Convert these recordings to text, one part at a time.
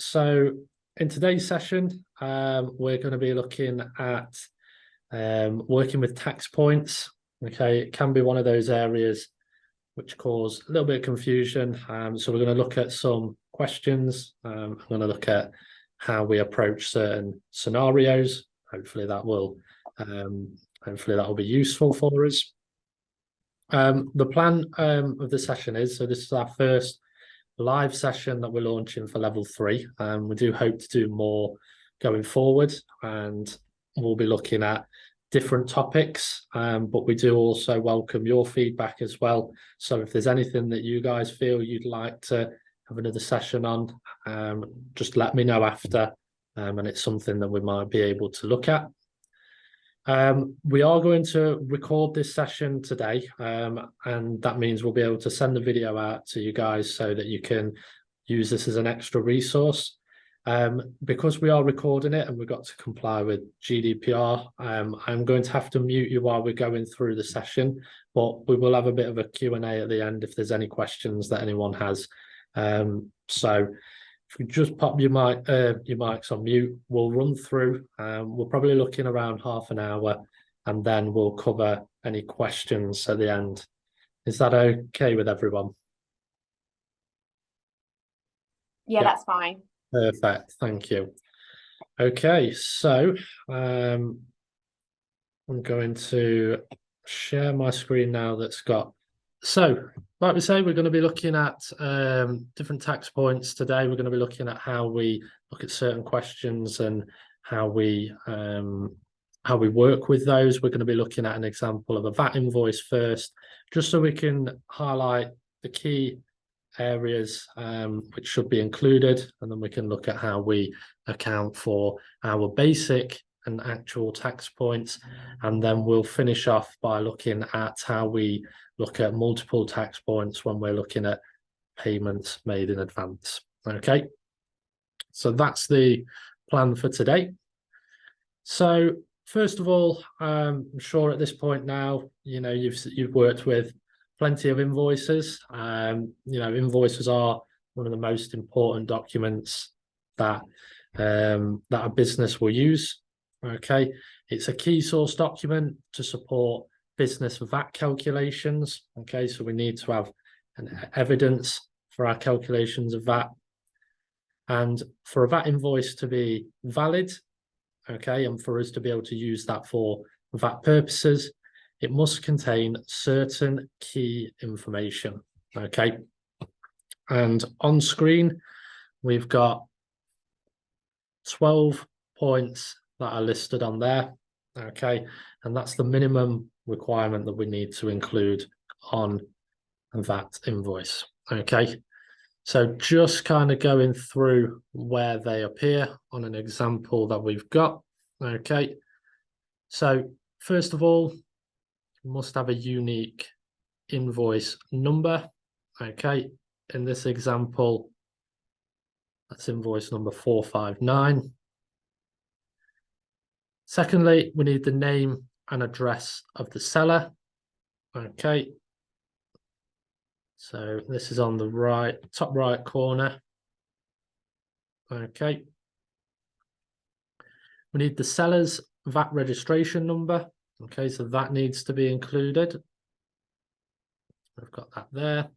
So in today's session, we're going to be looking at working with tax points. Okay, it can be one of those areas which cause a little bit of confusion. So we're going to look at some questions. I'm going to look at how we approach certain scenarios. Hopefully that will be useful for us. The plan of the session is, so this is our first live session that we're launching for level 3. We do hope to do more going forward, and we'll be looking at different topics, but we do also welcome your feedback as well. So if there's anything that you guys feel you'd like to have another session on, just let me know after, and it's something that we might be able to look at. We are going to record this session today, and that means we'll be able to send the video out to you guys so that you can use this as an extra resource. Because we are recording it and we've got to comply with GDPR, I'm going to have to mute you while we're going through the session, but we will have a bit of a Q&A at the end if there's any questions that anyone has. So if you just pop your mics on mute, we'll run through. We're probably looking around half an hour, and then we'll cover any questions at the end. Is that okay with everyone? Yeah, that's fine. Perfect, thank you. Okay, so I'm going to share my screen now that's got... So, like we say, we're going to be looking at different tax points today. We're going to be looking at how we look at certain questions and how we work with those. We're going to be looking at an example of a VAT invoice first, just so we can highlight the key areas which should be included, and then we can look at how we account for our basic and actual tax points, and then we'll finish off by looking at how we look at multiple tax points when we're looking at payments made in advance. Okay, so that's the plan for today. So first of all, I'm sure at this point now, you know, you've worked with plenty of invoices. Invoices are one of the most important documents that a business will use. Okay, it's a key source document to support business VAT calculations. Okay, so we need to have an evidence for our calculations of VAT, and for a VAT invoice to be valid, okay, and for us to be able to use that for VAT purposes, it must contain certain key information. Okay, and on screen we've got 12 points that are listed on there. Okay, and that's the minimum requirement that we need to include on a VAT invoice. Okay, so just kind of going through where they appear on an example that we've got. Okay, so first of all, you must have a unique invoice number. Okay, in this example, that's invoice number 459. Secondly, we need the name and address of the seller. Okay, so this is on the top right corner. Okay, we need the seller's VAT registration number. Okay, so that needs to be included. I've got that there.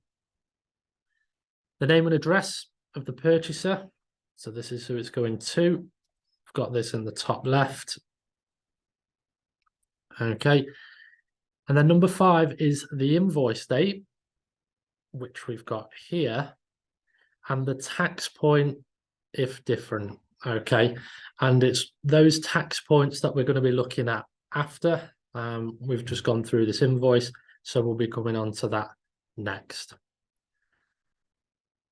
The name and address of the purchaser. So this is who it's going to. I've got this in the top left. Okay, and then number 5 is the invoice date, which we've got here, and the tax point if different. Okay, and it's those tax points that we're going to be looking at after. We've just gone through this invoice, so we'll be coming on to that next.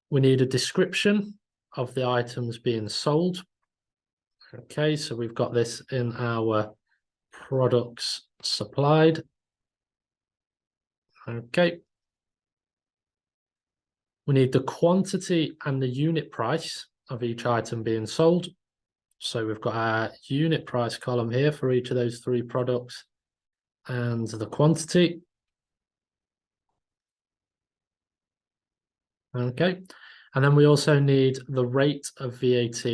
We need a description of the items being sold. Okay, so we've got this in our products supplied. Okay, we need the quantity and the unit price of each item being sold. So we've got our unit price column here for each of those 3 products, and the quantity. Okay, And then we also need the rate of VAT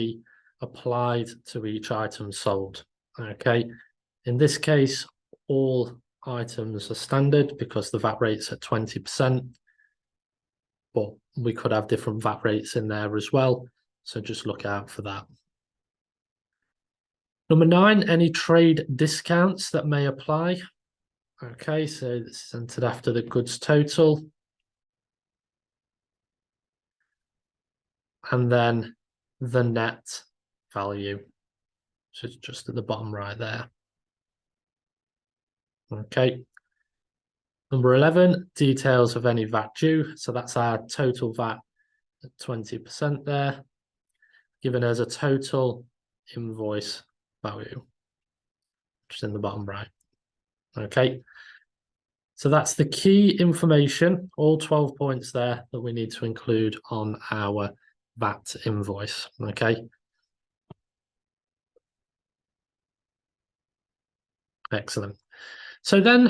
applied to each item sold. Okay, in this case, all items are standard because the VAT rate's at 20%, but we could have different VAT rates in there as well. So just look out for that. Number 9, any trade discounts that may apply. Okay, so this is entered after the goods total. And then the net value. So it's just at the bottom right there. Okay. Number 11, details of any VAT due. So that's our total VAT at 20% there, giving us a total invoice value, which is in the bottom right. Okay. So that's the key information, all 12 points there that we need to include on our VAT invoice. Okay. Excellent. So then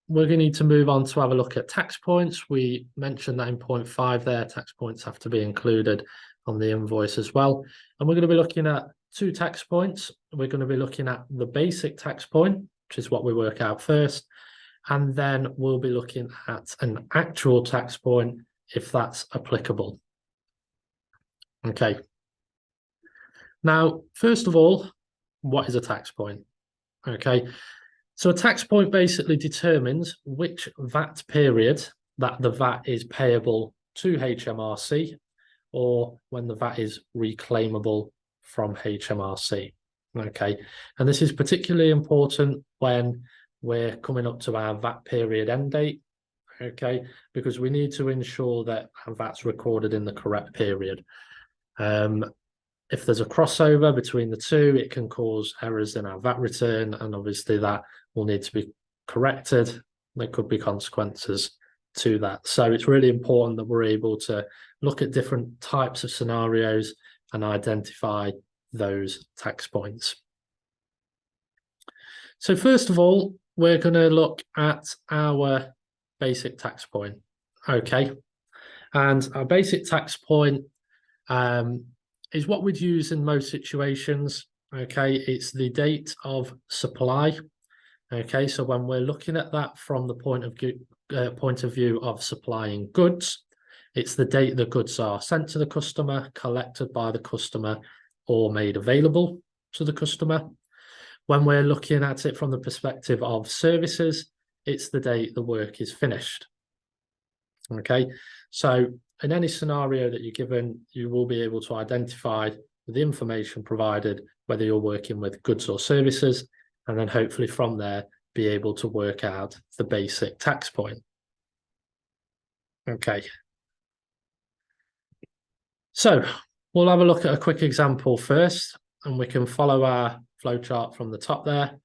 we're going to need to move on to have a look at tax points. We mentioned that in point 5 there, tax points have to be included on the invoice as well. And we're going to be looking at 2 tax points. We're going to be looking at the basic tax point, which is what we work out first. And then we'll be looking at an actual tax point if that's applicable. Okay. Now, first of all, what is a tax point? Okay. So a tax point basically determines which VAT period that the VAT is payable to HMRC or when the VAT is reclaimable from HMRC. Okay. And this is particularly important when we're coming up to our VAT period end date. Okay. Because we need to ensure that our VAT's recorded in the correct period. If there's a crossover between the two, it can cause errors in our VAT return, and obviously that will need to be corrected. There could be consequences to that. So it's really important that we're able to look at different types of scenarios and identify those tax points. So first of all, we're going to look at our basic tax point. Okay. And our basic tax point is what we'd use in most situations. Okay, it's the date of supply. Okay, so when we're looking at that from the point of view of supplying goods, it's the date the goods are sent to the customer, collected by the customer, or made available to the customer. When we're looking at it from the perspective of services, it's the date the work is finished. Okay, so in any scenario that you're given, you will be able to identify with the information provided whether you're working with goods or services, and then hopefully from there be able to work out the basic tax point. Okay. So we'll have a look at a quick example first, and we can follow our flowchart from the top there.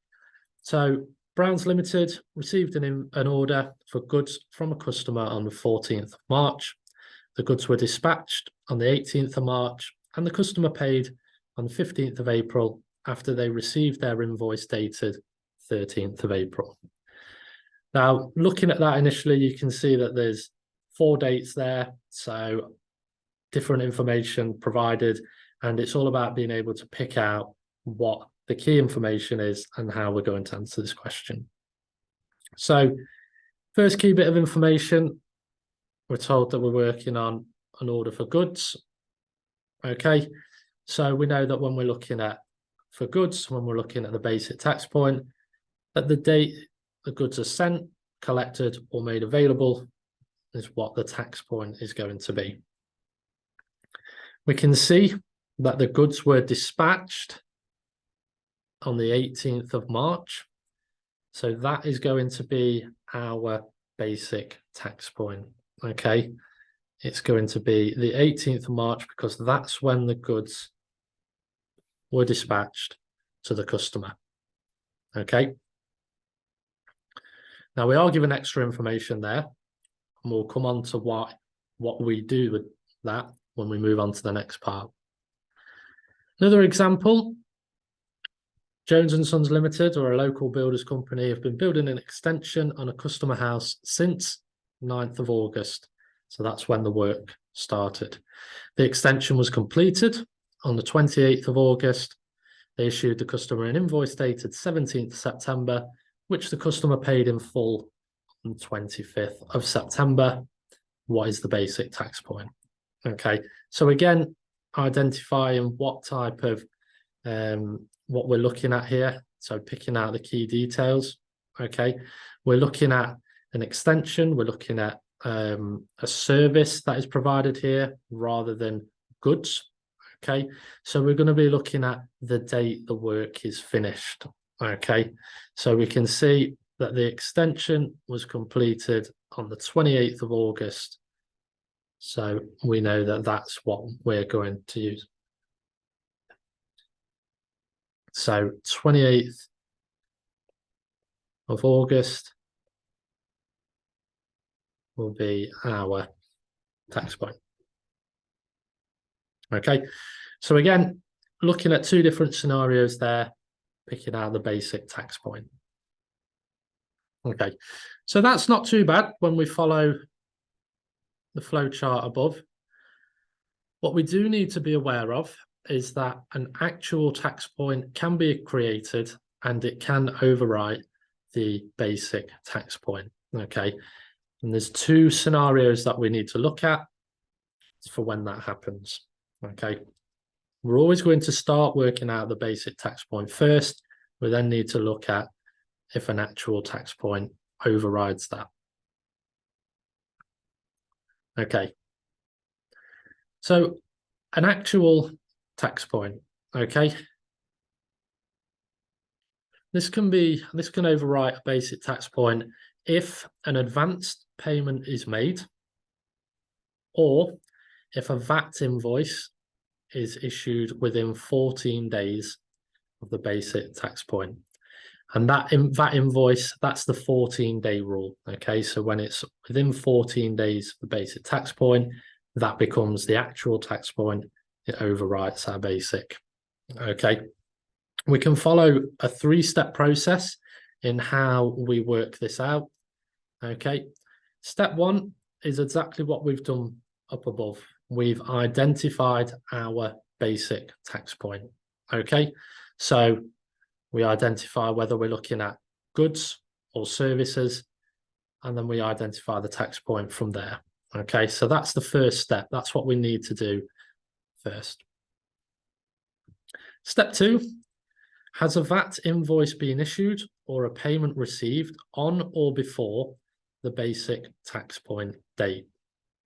So Browns Limited received an order for goods from a customer on the 14th of March. The goods were dispatched on the 18th of March, and the customer paid on the 15th of April after they received their invoice dated 13th of April. Now, looking at that initially, you can see that there's 4 dates there, so different information provided, and it's all about being able to pick out what the key information is and how we're going to answer this question. So, first key bit of information, we're told that we're working on an order for goods. Okay, so we know that when we're looking at for goods, when we're looking at the basic tax point, that the date the goods are sent, collected, or made available is what the tax point is going to be. We can see that the goods were dispatched on the 18th of March. So that is going to be our basic tax point. Okay, it's going to be the 18th of March because that's when the goods were dispatched to the customer. Okay. Now we are given extra information there, and we'll come on to what we do with that when we move on to the next part. Another example, Jones and Sons Limited, or a local builders company, have been building an extension on a customer house since 9th of August. So that's when the work started. The extension was completed on the 28th of August. They issued the customer an invoice dated 17th September, which the customer paid in full on the 25th of September. What is the basic tax point? Okay, so again, identifying what type of what we're looking at here. So picking out the key details. Okay, we're looking at an extension, we're looking at a service that is provided here rather than goods. Okay, so we're going to be looking at the date the work is finished. Okay, so we can see that the extension was completed on the 28th of August. So we know that that's what we're going to use. So 28th of August will be our tax point. Okay, so again, looking at two different scenarios there, picking out the basic tax point. Okay, so that's not too bad when we follow the flow chart above. What we do need to be aware of is that an actual tax point can be created and it can overwrite the basic tax point. Okay, and there's two scenarios that we need to look at for when that happens. Okay, we're always going to start working out the basic tax point first. We then need to look at if an actual tax point overrides that. Okay, so an actual tax point, okay, this can overwrite a basic tax point if an advanced payment is made or if a VAT invoice is issued within 14 days of the basic tax point. And that VAT invoice, that's the 14-day rule. Okay, so when it's within 14 days of the basic tax point, that becomes the actual tax point. It overwrites our basic. Okay, we can follow a three-step process in how we work this out. Okay, step one is exactly what we've done up above. We've identified our basic tax point. Okay, so we identify whether we're looking at goods or services, and then we identify the tax point from there. Okay, so that's the first step. That's what we need to do first. Step two, has a VAT invoice been issued or a payment received on or before the basic tax point date?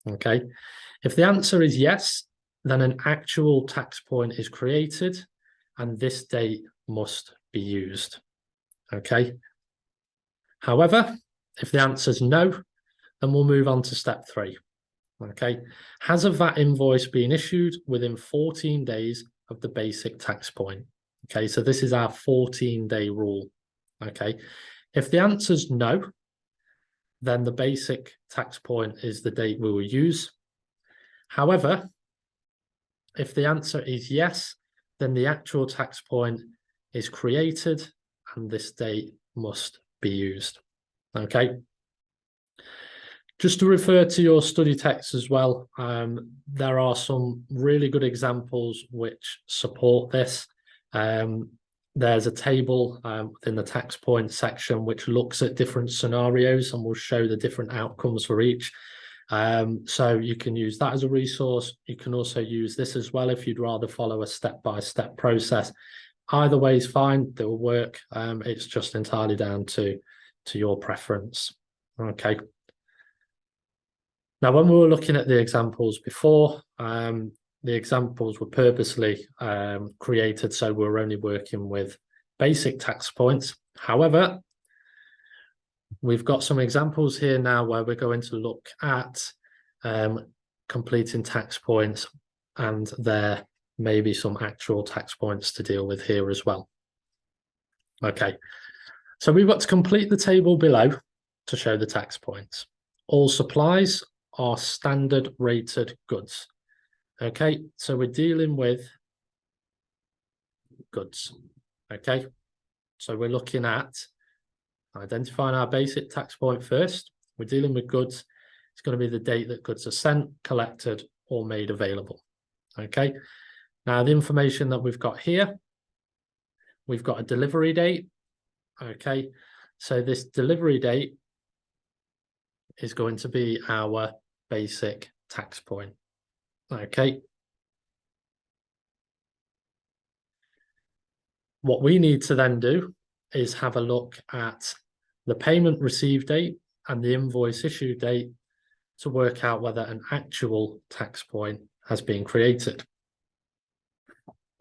Okay, if the answer is yes, then an actual tax point is created and this date must be used. Okay, however, if the answer is no, then we'll move on to step three. Okay, has a VAT invoice been issued within 14 days of the basic tax point? Okay, so this is our 14-day rule. Okay, if the answer is no, then the basic tax point is the date we will use. However, if the answer is yes, then the actual tax point is created and this date must be used. Okay. Just to refer to your study text as well, there are some really good examples which support this. There's a table within the tax point section which looks at different scenarios and will show the different outcomes for each. So you can use that as a resource. You can also use this as well if you'd rather follow a step-by-step process. Either way is fine, they will work. It's just entirely down to your preference. Okay. Now, when we were looking at the examples before, the examples were purposely created so we're only working with basic tax points. However, we've got some examples here now where we're going to look at completing tax points, and there may be some actual tax points to deal with here as well. Okay, so we've got to complete the table below to show the tax points. All supplies are standard rated goods. Okay, so we're dealing with goods. Okay, so we're looking at identifying our basic tax point first. We're dealing with goods. It's going to be the date that goods are sent, collected, or made available. Okay, now the information that we've got here, we've got a delivery date. Okay, so this delivery date is going to be our basic tax point. Okay, what we need to then do is have a look at the payment received date and the invoice issue date to work out whether an actual tax point has been created.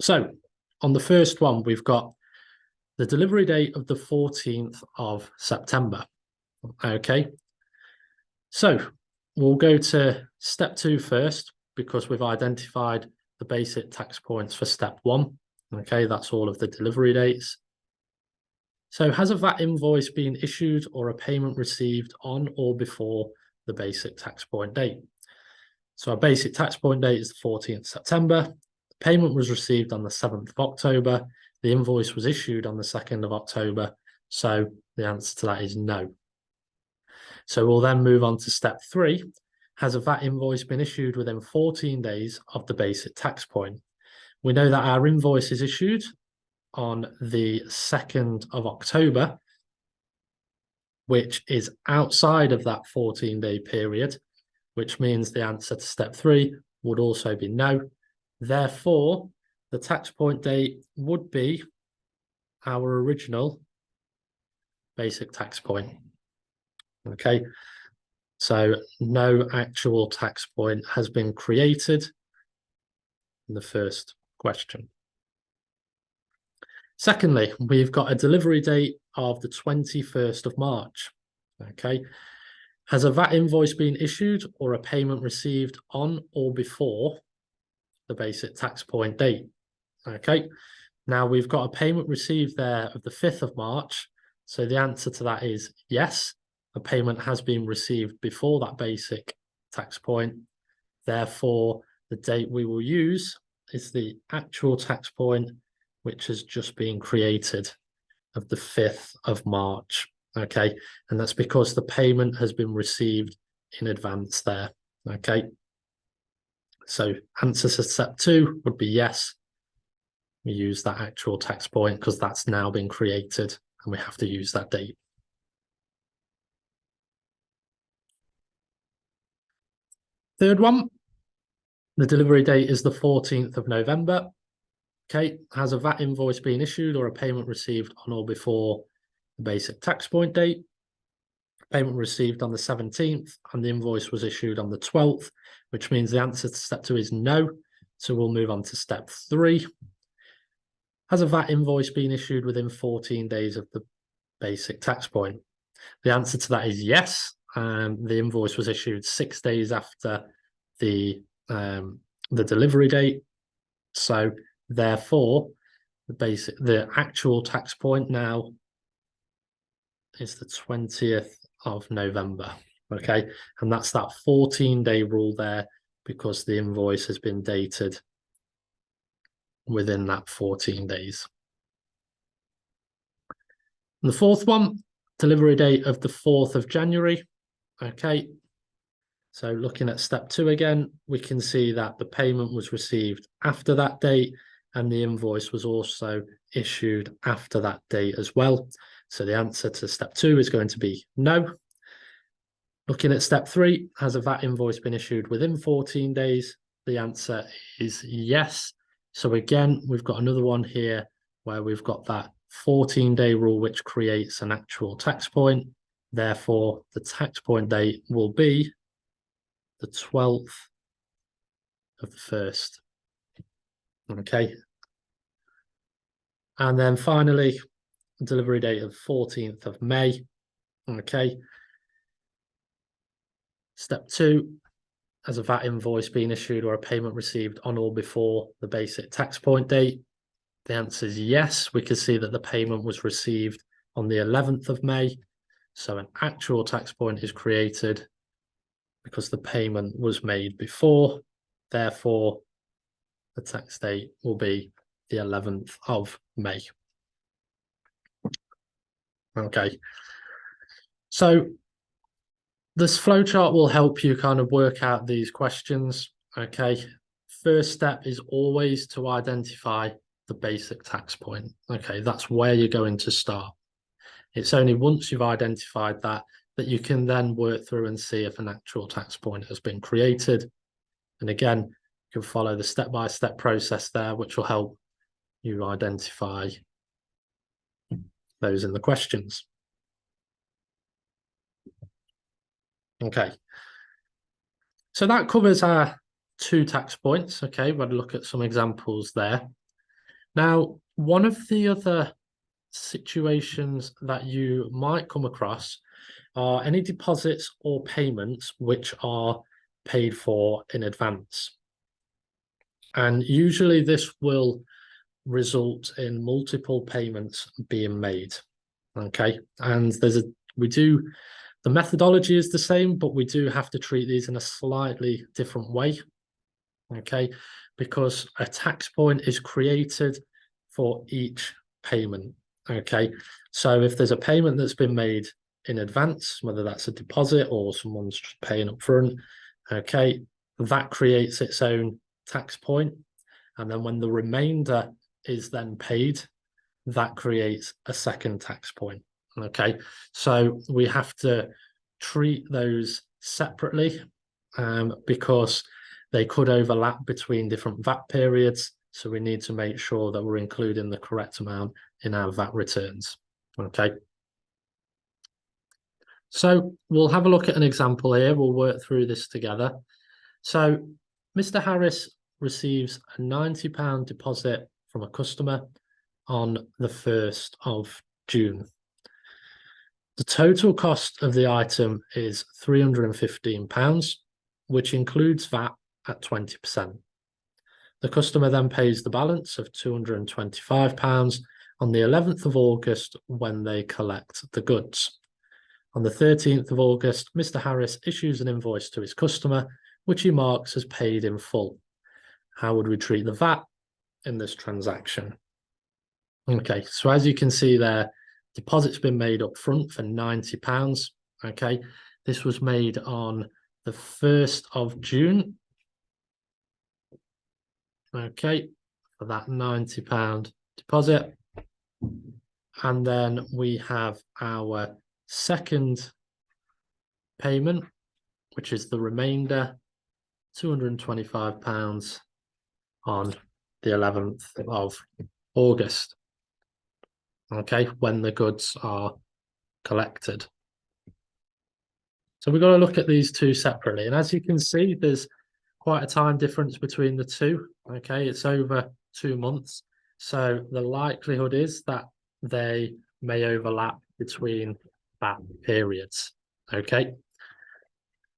So on the first one, we've got the delivery date of the 14th of September. Okay, so we'll go to step 2 first, because we've identified the basic tax points for step 1. Okay, that's all of the delivery dates. So has a VAT invoice been issued or a payment received on or before the basic tax point date? So our basic tax point date is the 14th September. The payment was received on the 7th of October. The invoice was issued on the 2nd of October. So the answer to that is no. So we'll then move on to step 3. Has a VAT invoice been issued within 14 days of the basic tax point? We know that our invoice is issued on the 2nd of October, which is outside of that 14-day period, which means the answer to step 3 would also be no. Therefore, the tax point date would be our original basic tax point. Okay, so no actual tax point has been created in the first question. Secondly, we've got a delivery date of the 21st of March. Okay, has a VAT invoice been issued or a payment received on or before the basic tax point date? Okay, now we've got a payment received there of the 5th of March. So the answer to that is yes, a payment has been received before that basic tax point. Therefore, the date we will use is the actual tax point, which has just been created, of the 5th of March. Okay, and that's because the payment has been received in advance there. Okay, so answer to step 2 would be yes. We use that actual tax point because that's now been created and we have to use that date. Third one, the delivery date is the 14th of November. Okay, has a VAT invoice been issued or a payment received on or before the basic tax point date? Payment received on the 17th and the invoice was issued on the 12th, which means the answer to step 2 is no. So we'll move on to step 3. Has a VAT invoice been issued within 14 days of the basic tax point? The answer to that is yes. The invoice was issued 6 days after the delivery date. So therefore, the actual tax point now is the 20th of November. Okay, and that's that 14-day rule there because the invoice has been dated within that 14 days. And the fourth one, delivery date of the 4th of January. Okay, so looking at step 2 again, we can see that the payment was received after that date and the invoice was also issued after that date as well. So the answer to step 2 is going to be no. Looking at step 3, has a VAT invoice been issued within 14 days? The answer is yes. So again, we've got another one here where we've got that 14-day rule, which creates an actual tax point. Therefore, the tax point date will be the 12th of the 1st. Okay. And then finally, delivery date of 14th of May. Okay. Step 2, has a VAT invoice been issued or a payment received on or before the basic tax point date? The answer is yes. We can see that the payment was received on the 11th of May. So an actual tax point is created because the payment was made before. Therefore, the tax date will be the 11th of May. Okay. So this flowchart will help you kind of work out these questions. Okay, first step is always to identify the basic tax point. Okay, that's where you're going to start. It's only once you've identified that you can then work through and see if an actual tax point has been created. And again, you can follow the step-by-step process there, which will help you identify those in the questions. Okay. So that covers our 2 tax points. Okay, we'll look at some examples there. Now, one of the other situations that you might come across are any deposits or payments which are paid for in advance. And usually this will result in multiple payments being made. Okay, and the methodology is the same, but we do have to treat these in a slightly different way. Okay, because a tax point is created for each payment. Okay, so if there's a payment that's been made in advance, whether that's a deposit or someone's just paying up front, okay, that creates its own tax point. And then when the remainder is then paid, that creates a second tax point. Okay, so we have to treat those separately because they could overlap between different VAT periods. So we need to make sure that we're including the correct amount in our VAT returns. Okay. So we'll have a look at an example here. We'll work through this together. So Mr. Harris receives a £90 deposit from a customer on the 1st of June. The total cost of the item is £315, which includes VAT at 20%. The customer then pays the balance of £225 on the 11th of August when they collect the goods. On the 13th of August, Mr. Harris issues an invoice to his customer, which he marks as paid in full. How would we treat the VAT in this transaction? Okay, so as you can see there, deposit's been made up front for £90. Okay, this was made on the 1st of June. Okay, for that £90 deposit. And then we have our second payment, which is the remainder, £225 on the 11th of August. Okay, when the goods are collected. So we've got to look at these two separately. And as you can see, there's quite a time difference between the two. Okay, it's over 2 months. So the likelihood is that they may overlap between that periods. Okay,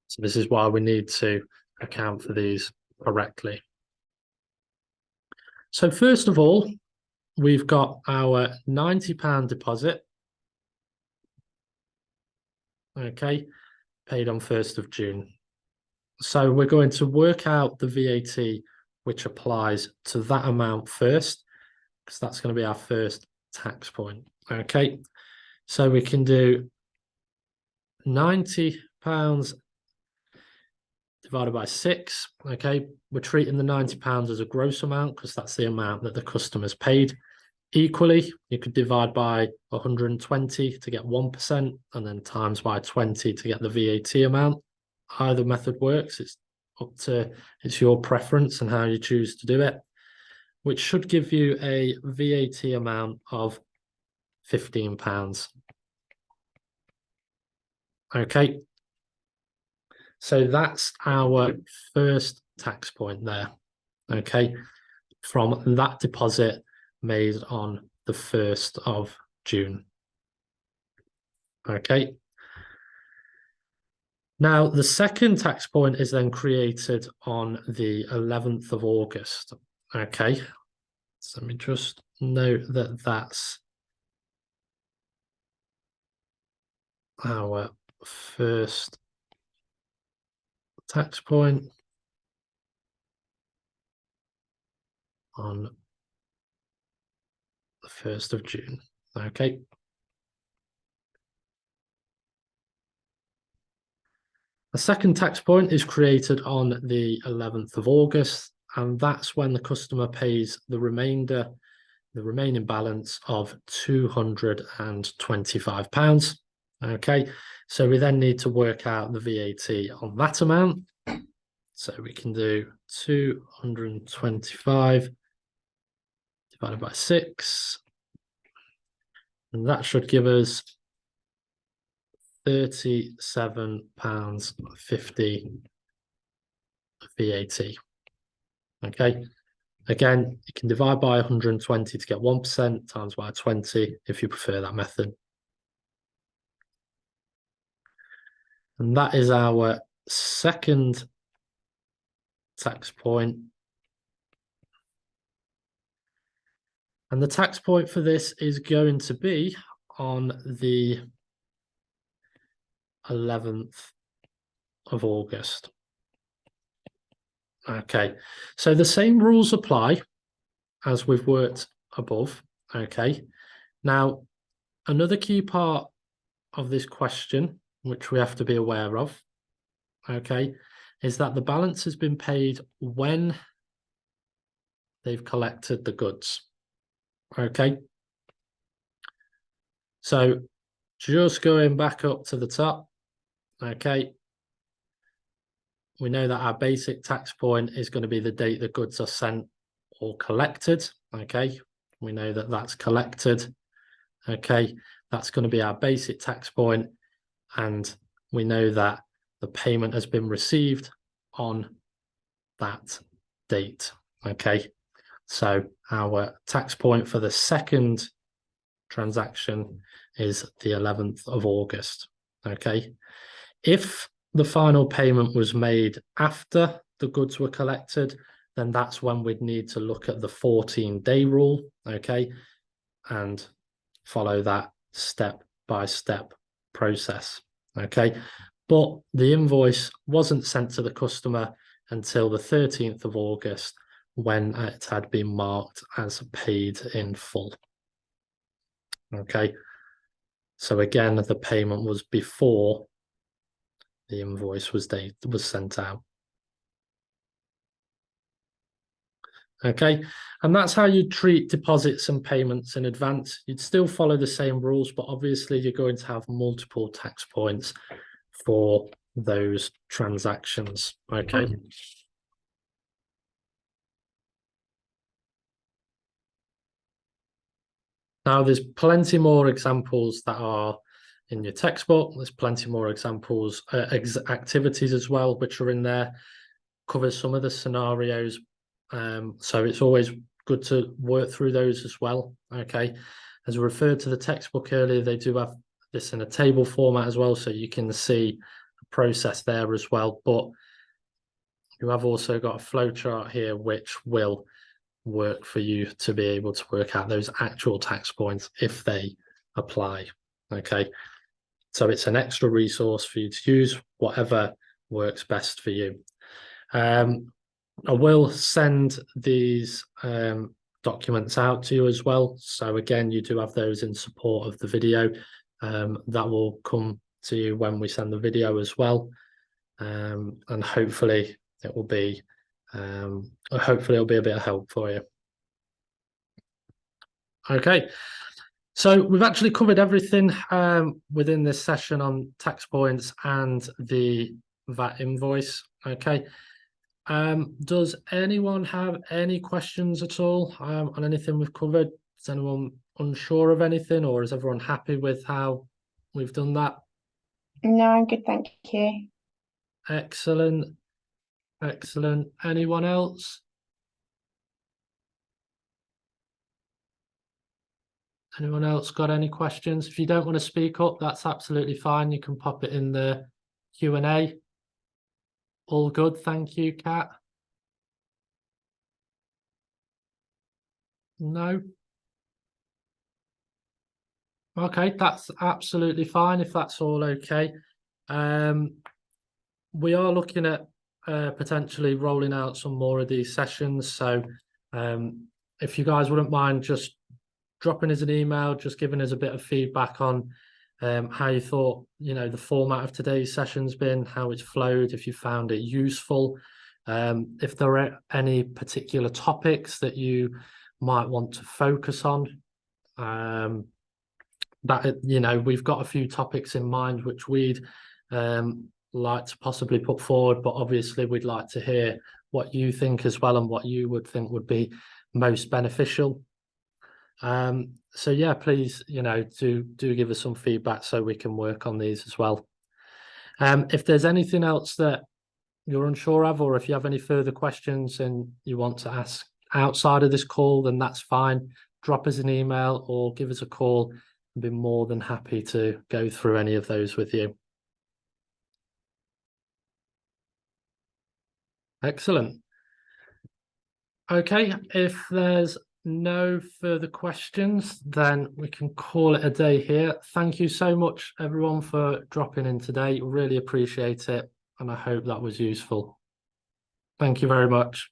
so this is why we need to account for these correctly. So first of all, we've got our £90 deposit. Okay, paid on 1st of June. So we're going to work out the VAT which applies to that amount first, because that's going to be our first tax point. Okay, so we can do £90 divided by 6. Okay, we're treating the £90 as a gross amount because that's the amount that the customer's paid. Equally, you could divide by 120 to get 1%, and then times by 20 to get the VAT amount. Either method works. It's your preference and how you choose to do it, which should give you a VAT amount of £15. Okay, so that's our first tax point there. Okay, from that deposit made on the 1st of June. Okay. Now, the second tax point is then created on the 11th of August. Okay. So let me just note that that's our first tax point on the 1st of June. Okay. A second tax point is created on the 11th of August, and that's when the customer pays the remaining balance of £225. Okay, so we then need to work out the VAT on that amount. So we can do 225 divided by 6, and that should give us £37.50 VAT. Okay, again, you can divide by 120 to get 1%, times by 20 if you prefer that method. And that is our second tax point. And the tax point for this is going to be on the 11th of August. Okay, so the same rules apply as we've worked above. Okay, now another key part of this question, which we have to be aware of, okay, is that the balance has been paid when they've collected the goods. Okay, so just going back up to the top, okay, we know that our basic tax point is going to be the date the goods are sent or collected. Okay, we know that that's collected. Okay, that's going to be our basic tax point, and we know that the payment has been received on that date. Okay, so our tax point for the second transaction is the 11th of August. Okay, if the final payment was made after the goods were collected, then that's when we'd need to look at the 14-day rule, okay, and follow that step-by-step process, okay. But the invoice wasn't sent to the customer until the 13th of August, when it had been marked as paid in full. Okay, so again, the payment was before the invoice was sent out. Okay, and that's how you treat deposits and payments in advance. You'd still follow the same rules, but obviously you're going to have multiple tax points for those transactions. Okay. Now, there's plenty more examples that are in your textbook. There's plenty more examples, activities as well, which are in there, covers some of the scenarios. So it's always good to work through those as well. Okay, as I referred to the textbook earlier, they do have this in a table format as well, so you can see the process there as well. But you have also got a flow chart here, which will work for you to be able to work out those actual tax points if they apply. Okay, so it's an extra resource for you to use, whatever works best for you. I will send these documents out to you as well. So again, you do have those in support of the video. That will come to you when we send the video as well. And hopefully it will be a bit of help for you. Okay, so we've actually covered everything within this session on tax points and the VAT invoice. Okay. Does anyone have any questions at all on anything we've covered? Is anyone unsure of anything, or is everyone happy with how we've done that? No, I'm good, thank you. Excellent. Excellent. Anyone else? Anyone else got any questions? If you don't want to speak up, that's absolutely fine. You can pop it in the Q&A. All good, thank you, Kat. No? Okay, that's absolutely fine if that's all okay. We are looking at potentially rolling out some more of these sessions. So if you guys wouldn't mind just dropping us an email, just giving us a bit of feedback on how you thought, the format of today's session's been, how it's flowed, if you found it useful. If there are any particular topics that you might want to focus on. We've got a few topics in mind which we'd like to possibly put forward, but obviously we'd like to hear what you think as well and what you would think would be most beneficial. So yeah, please, do give us some feedback so we can work on these as well. If there's anything else that you're unsure of, or if you have any further questions and you want to ask outside of this call, then that's fine. Drop us an email or give us a call. I'd be more than happy to go through any of those with you. Excellent. Okay, if there's no further questions, then we can call it a day here. Thank you so much, everyone, for dropping in today. Really appreciate it, and I hope that was useful. Thank you very much.